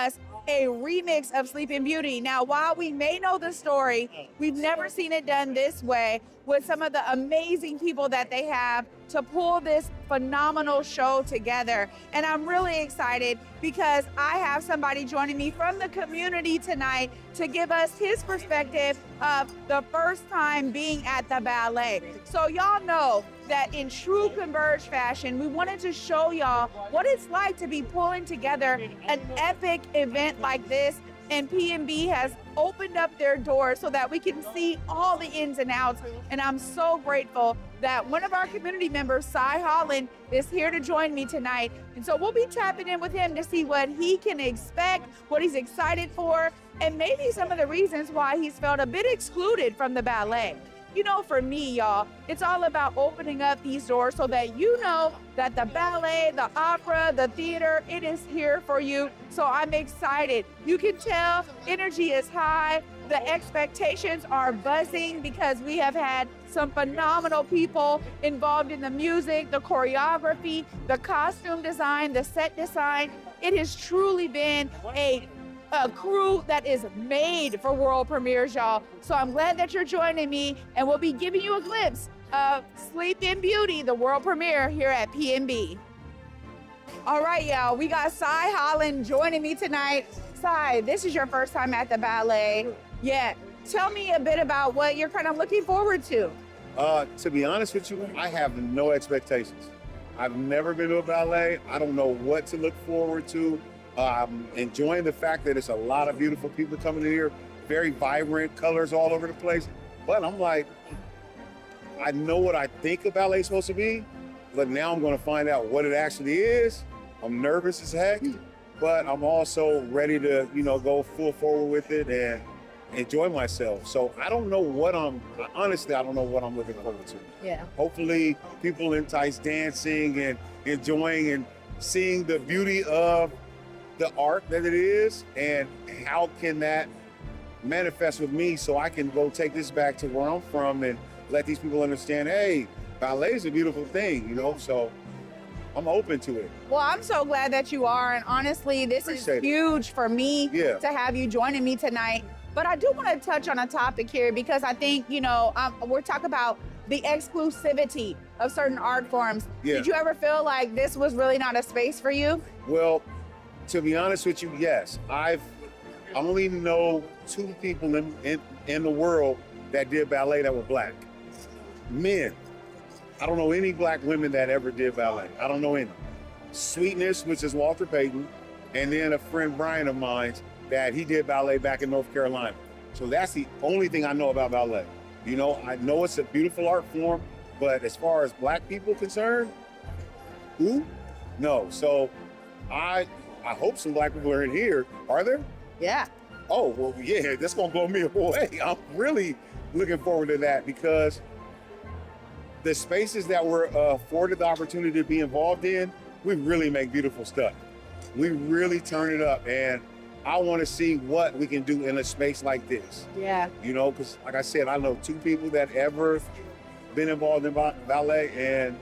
us a remix of Sleeping Beauty. Now, while we may know the story, we've never seen it done this way with some of the amazing people that they have to pull this phenomenal show together. And I'm really excited because I have somebody joining me from the community tonight to give us his perspective of the first time being at the ballet. So y'all know that in true Converge fashion, we wanted to show y'all what it's like to be pulling together an epic event like this. And P&B has opened up their doors so that we can see all the ins and outs. And I'm so grateful that one of our community members, Cy Holland, is here to join me tonight. And so we'll be tapping in with him to see what he can expect, what he's excited for, and maybe some of the reasons why he's felt a bit excluded from the ballet. You know, for me, y'all, it's all about opening up these doors so that you know that the ballet, the opera, the theater, it is here for you. So I'm excited. You can tell energy is high. The expectations are buzzing because we have had some phenomenal people involved in the music, the choreography, the costume design, the set design. It has truly been a crew that is made for world premieres, y'all. So I'm glad that you're joining me, and we'll be giving you a glimpse of Sleeping Beauty, the world premiere here at P&B. All right, y'all, we got Cy Holland joining me tonight. Cy, this is your first time at the ballet. Yeah, tell me a bit about what you're kind of looking forward to. To be honest with you, I have no expectations. I've never been to a ballet. I don't know what to look forward to. I'm enjoying the fact that it's a lot of beautiful people coming in here, very vibrant colors all over the place. But I'm like, I know what I think a ballet is supposed to be, but now I'm going to find out what it actually is. I'm nervous as heck, but I'm also ready to, go full forward with it and enjoy myself. So I don't know honestly, I don't know what I'm looking forward to. Yeah. Hopefully people entice dancing and enjoying and seeing the beauty of the art that it is, and how can that manifest with me so I can go take this back to where I'm from and let these people understand, hey, ballet is a beautiful thing, so I'm open to it. Well, I'm so glad that you are, and honestly, this is huge for me to have you joining me tonight. But I do want to touch on a topic here because I think, we're talking about the exclusivity of certain art forms. Yeah. Did you ever feel like this was really not a space for you? Well, to be honest with you, yes. I only know 2 people in the world that did ballet that were black. Men. I don't know any black women that ever did ballet. I don't know any. Sweetness, which is Walter Payton, and then a friend, Brian of mine, that he did ballet back in North Carolina. So that's the only thing I know about ballet. I know it's a beautiful art form, but as far as black people concerned, who? No. So I hope some black people are in here. Are there? Yeah. Oh, well, yeah, that's going to blow me away. I'm really looking forward to that because the spaces that we're afforded the opportunity to be involved in, we really make beautiful stuff. We really turn it up, and I want to see what we can do in a space like this. Yeah. Because like I said, I know 2 people that ever been involved in ballet, and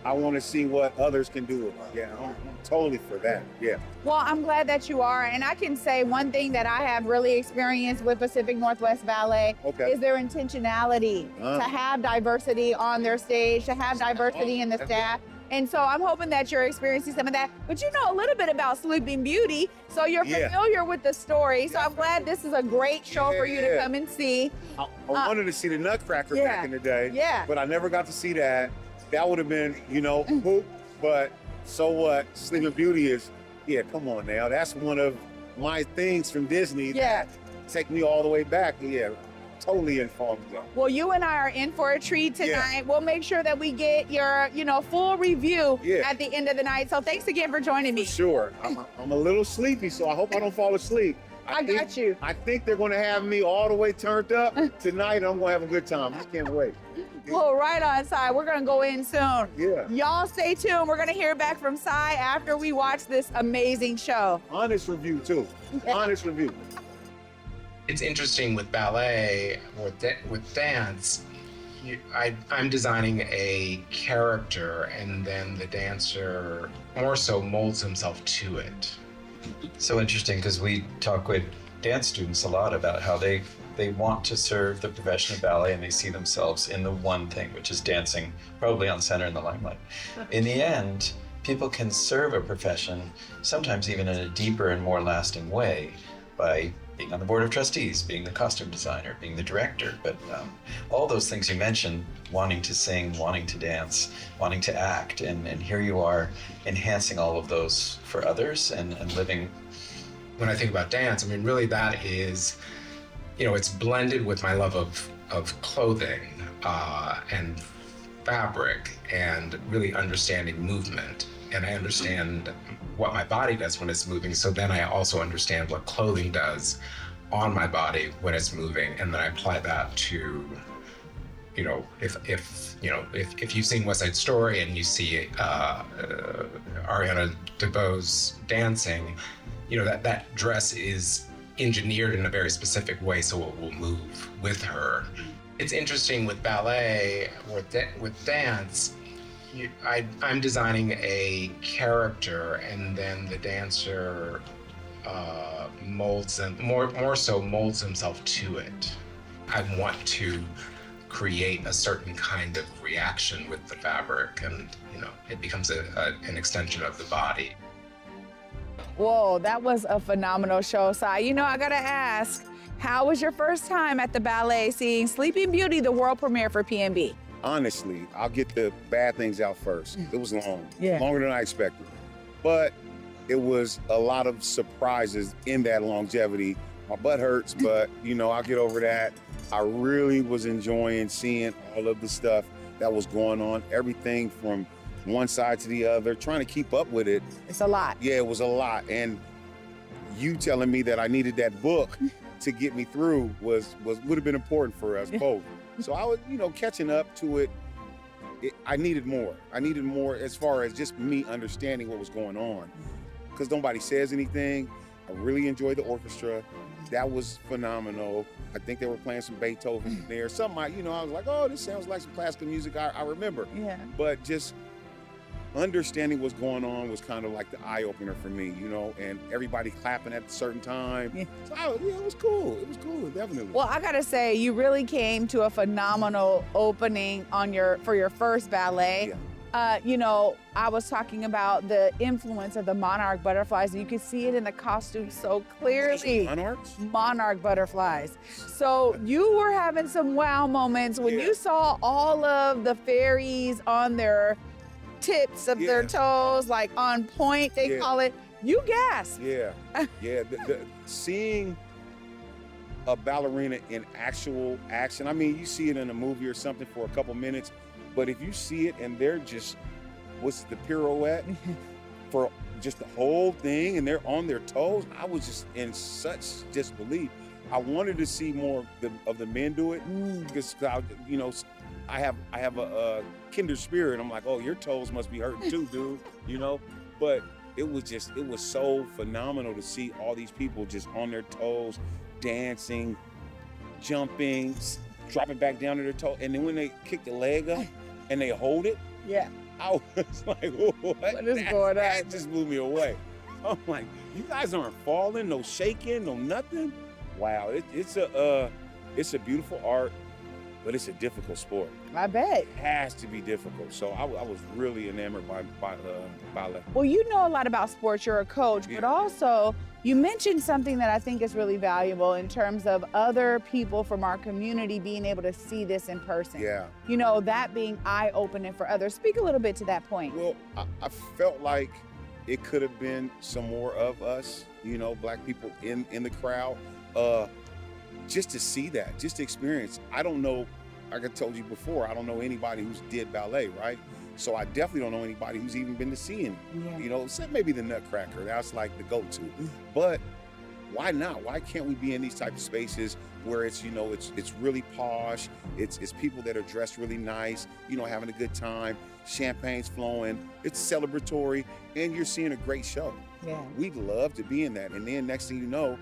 I want to see what others can do with it. Yeah, I'm totally for that. Yeah. Well, I'm glad that you are. And I can say one thing that I have really experienced with Pacific Northwest Ballet is their intentionality to have diversity on their stage, to have diversity in the staff. And so I'm hoping that you're experiencing some of that. But you know a little bit about Sleeping Beauty, so you're familiar with the story. So I'm glad this is a great show for you to come and see. I wanted to see the Nutcracker back in the day, but I never got to see that. That would have been, poop. But so what? Sleeping Beauty is, come on now. That's one of my things from Disney that take me all the way back. Yeah, totally informed though. Well, you and I are in for a treat tonight. We'll make sure that we get your, full review at the end of the night. So thanks again for joining me. For sure. I'm a little sleepy, so I hope I don't fall asleep. I got you. I think they're going to have me all the way turned up tonight. I'm going to have a good time. I can't wait. Well, right on, Cy. We're going to go in soon. Yeah. Y'all stay tuned. We're going to hear back from Cy after we watch this amazing show. Honest review, too. Honest review. It's interesting with ballet or with dance. I'm designing a character, and then the dancer more so molds himself to it. So interesting, because we talk with dance students a lot about how they want to serve the profession of ballet, and they see themselves in the one thing, which is dancing, probably on center in the limelight. In the end, people can serve a profession, sometimes even in a deeper and more lasting way, by being on the board of trustees, being the costume designer, being the director. But all those things you mentioned, wanting to sing, wanting to dance, wanting to act, and here you are enhancing all of those for others and living. When I think about dance, I mean, really that is, it's blended with my love of clothing and fabric and really understanding movement. And I understand what my body does when it's moving. So then I also understand what clothing does on my body when it's moving. And then I apply that to, if you've seen West Side Story and you see Ariana DeBose dancing, that dress is engineered in a very specific way so it will move with her. It's interesting with ballet or with dance, I'm designing a character and then the dancer molds himself to it. I want to create a certain kind of reaction with the fabric, and it becomes an extension of the body. Whoa, that was a phenomenal show, Sai. I gotta ask, how was your first time at the ballet seeing Sleeping Beauty, the world premiere for PNB? Honestly, I'll get the bad things out first. It was long, Yeah. longer than I expected. But it was a lot of surprises in that longevity. My butt hurts, but I'll get over that. I really was enjoying seeing all of the stuff that was going on, everything from one side to the other, trying to keep up with it. It's a lot. Yeah, it was a lot. And you telling me that I needed that book to get me through would have been important for us both. So I was, catching up to it. I needed more. I needed more as far as just me understanding what was going on. Because nobody says anything. I really enjoyed the orchestra. That was phenomenal. I think they were playing some Beethoven there. Something I was like, oh, this sounds like some classical music I remember. Yeah. But just understanding what's going on was kind of like the eye opener for me, and everybody clapping at a certain time. Yeah. So it was cool. It was cool, definitely. Well, I gotta say, you really came to a phenomenal opening for your first ballet. Yeah. I was talking about the influence of the monarch butterflies, and you could see it in the costume so clearly. Monarchs? Monarch butterflies. So you were having some wow moments when you saw all of the fairies on their tips of their toes, like on point, they call it. You gasped. Yeah, seeing a ballerina in actual action. I mean, you see it in a movie or something for a couple minutes, but if you see it and they're just, what's the pirouette for just the whole thing, and they're on their toes, I was just in such disbelief. I wanted to see more of the men do it because I have a kinder spirit. I'm like, oh, your toes must be hurting too, dude. But it was so phenomenal to see all these people just on their toes, dancing, jumping, dropping back down to their toe, and then when they kick the leg up and they hold it, I was like, what is going on? That just blew me away. I'm like, you guys aren't falling, no shaking, no nothing. Wow, it's a beautiful art, but it's a difficult sport. I bet. It has to be difficult. So I was really enamored by ballet. Well, you know a lot about sports, you're a coach, but also you mentioned something that I think is really valuable in terms of other people from our community being able to see this in person. Yeah. That being eye-opening for others. Speak a little bit to that point. Well, I felt like it could have been some more of us, Black people in the crowd. Just to see that, just to experience. I don't know, like I told you before, I don't know anybody who's did ballet, right? So I definitely don't know anybody who's even been to seeing it. Except maybe the Nutcracker, that's like the go-to. But why not? Why can't we be in these type of spaces where it's, it's really posh, it's people that are dressed really nice, having a good time, champagne's flowing, it's celebratory, and you're seeing a great show. Yeah. We'd love to be in that. And then next thing you know,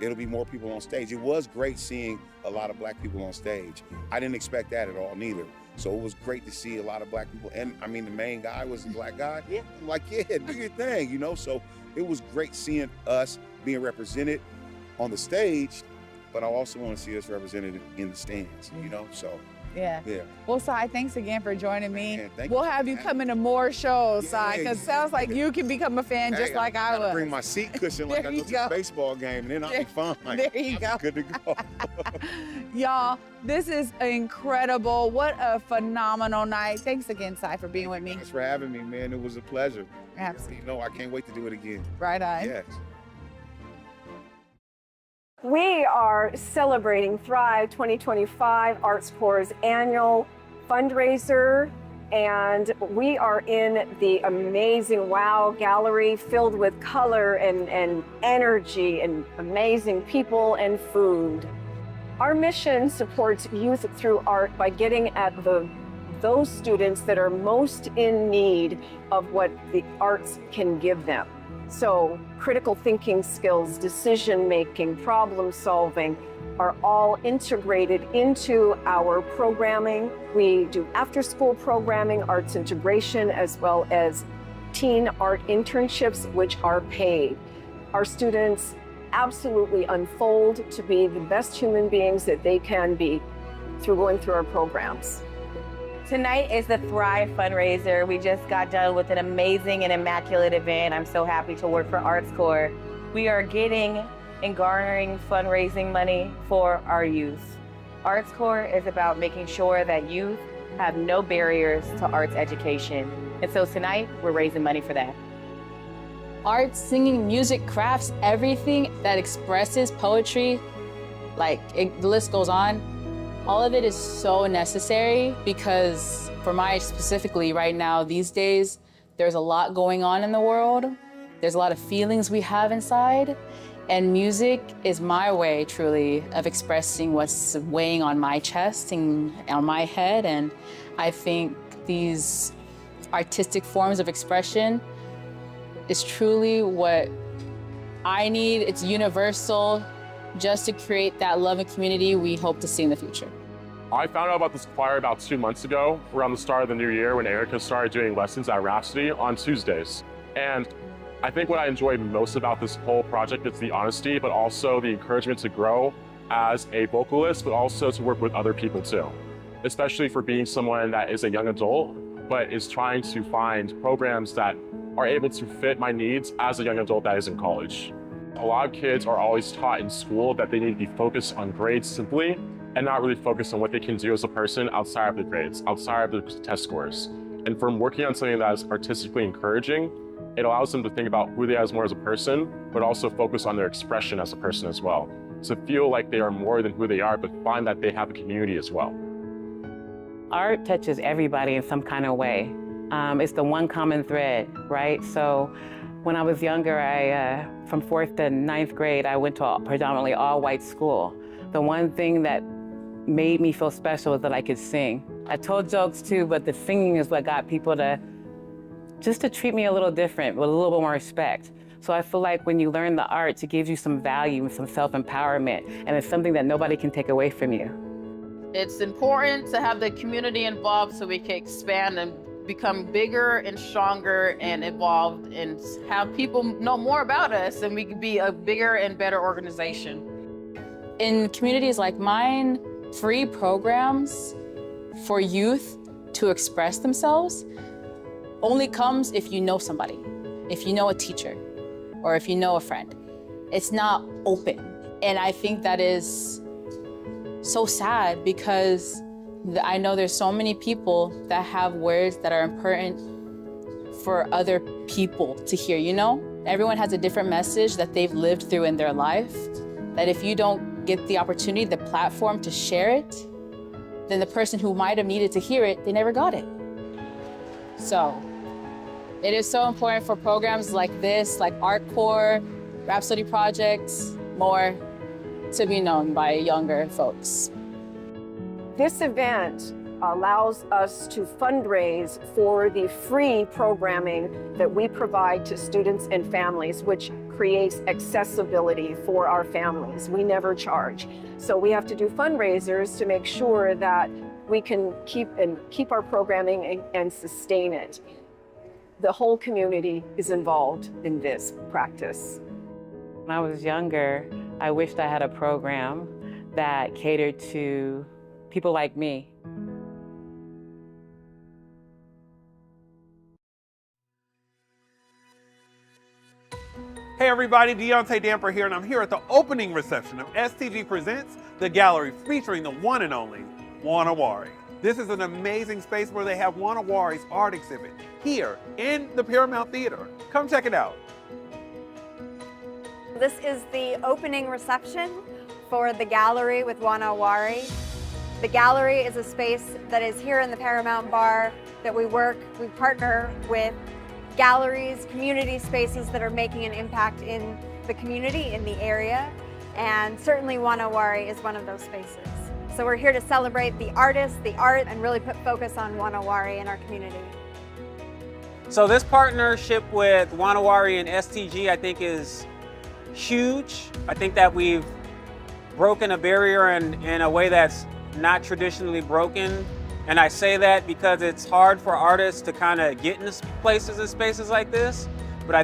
it'll be more people on stage. It was great seeing a lot of Black people on stage. I didn't expect that at all, neither. So it was great to see a lot of Black people. And I mean, the main guy was a Black guy. Yeah. I'm like, yeah, do your thing, So it was great seeing us being represented on the stage, but I also want to see us represented in the stands, you know? So, Yeah. yeah. Well, Sai, thanks again for joining me. Man, thank We'll you. have you come into more shows, Sai, Yeah, because it sounds like you can become a fan just like I gotta was. bring my seat cushion like I There go you to go. a baseball game, and then I'll be fine. There you I'll go. be good to go. Y'all, this is incredible. What a phenomenal night. Thanks again, Sai, for being with me. Thanks for having me, man. It was a pleasure. Absolutely. You know, I can't wait to do it again. Right on. Yes. We are celebrating Thrive 2025, Arts Corps' annual fundraiser, and we are in the amazing WOW Gallery filled with color and energy and amazing people and food. Our mission supports youth through art by getting at those students that are most in need of what the arts can give them. So critical thinking skills, decision making, problem solving are all integrated into our programming. We do after school programming, arts integration, as well as teen art internships, which are paid. Our students absolutely unfold to be the best human beings that they can be through going through our programs. Tonight is the Thrive fundraiser. We just got done with an amazing and immaculate event. I'm so happy to work for Arts Corps. We are getting and garnering fundraising money for our youth. Arts Corps is about making sure that youth have no barriers to arts education. And so tonight, we're raising money for that. Art, singing, music, crafts, everything that expresses poetry, the list goes on. All of it is so necessary because for my age specifically right now, these days, there's a lot going on in the world. There's a lot of feelings we have inside. And music is my way, truly, of expressing what's weighing on my chest and on my head. And I think these artistic forms of expression is truly what I need. It's universal, just to create that love and community we hope to see in the future. I found out about this choir about 2 months ago, around the start of the new year, when Erica started doing lessons at Rhapsody on Tuesdays. And I think what I enjoy most about this whole project is the honesty, but also the encouragement to grow as a vocalist, but also to work with other people too. Especially for being someone that is a young adult, but is trying to find programs that are able to fit my needs as a young adult that is in college. A lot of kids are always taught in school that they need to be focused on grades simply and not really focused on what they can do as a person outside of the grades, outside of the test scores. And from working on something that is artistically encouraging, it allows them to think about who they are more as a person, but also focus on their expression as a person as well. To feel like they are more than who they are, but find that they have a community as well. Art touches everybody in some kind of way. It's the one common thread, right? So when I was younger, from 4th to 9th grade, I went to a predominantly all-white school. The one thing that made me feel special was that I could sing. I told jokes too, but the singing is what got people to treat me a little different, with a little bit more respect. So I feel like when you learn the arts, it gives you some value and some self-empowerment, and it's something that nobody can take away from you. It's important to have the community involved so we can expand and become bigger and stronger and evolved and have people know more about us, and we can be a bigger and better organization. In communities like mine, free programs for youth to express themselves only comes if you know somebody, if you know a teacher, or if you know a friend. It's not open. And I think that is so sad because I know there's so many people that have words that are important for other people to hear, you know? Everyone has a different message that they've lived through in their life, that if you don't get the opportunity, the platform to share it, then the person who might have needed to hear it, they never got it. So it is so important for programs like this, like Art Corps, Rhapsody Projects, more to be known by younger folks. This event allows us to fundraise for the free programming that we provide to students and families, which creates accessibility for our families. We never charge. So we have to do fundraisers to make sure that we can keep our programming and sustain it. the whole community is involved in this practice. When I was younger, I wished I had a program that catered to people like me. Hey everybody, Deontay Damper here, and I'm here at the opening reception of STG Presents, the gallery featuring the one and only Juana Wari. This is an amazing space where they have Juana Wari's art exhibit here in the Paramount Theater. Come check it out. This is the opening reception for the gallery with Juana Wari. The gallery is a space that is here in the Paramount Bar that we partner with galleries, community spaces that are making an impact in the community, in the area, and certainly Juana Wari is one of those spaces. So we're here to celebrate the artists, the art, and really put focus on Juana Wari in our community. So this partnership with Juana Wari and STG I think is huge. I think that we've broken a barrier in a way that's not traditionally broken. And I say that because it's hard for artists to kind of get into places and spaces like this. But I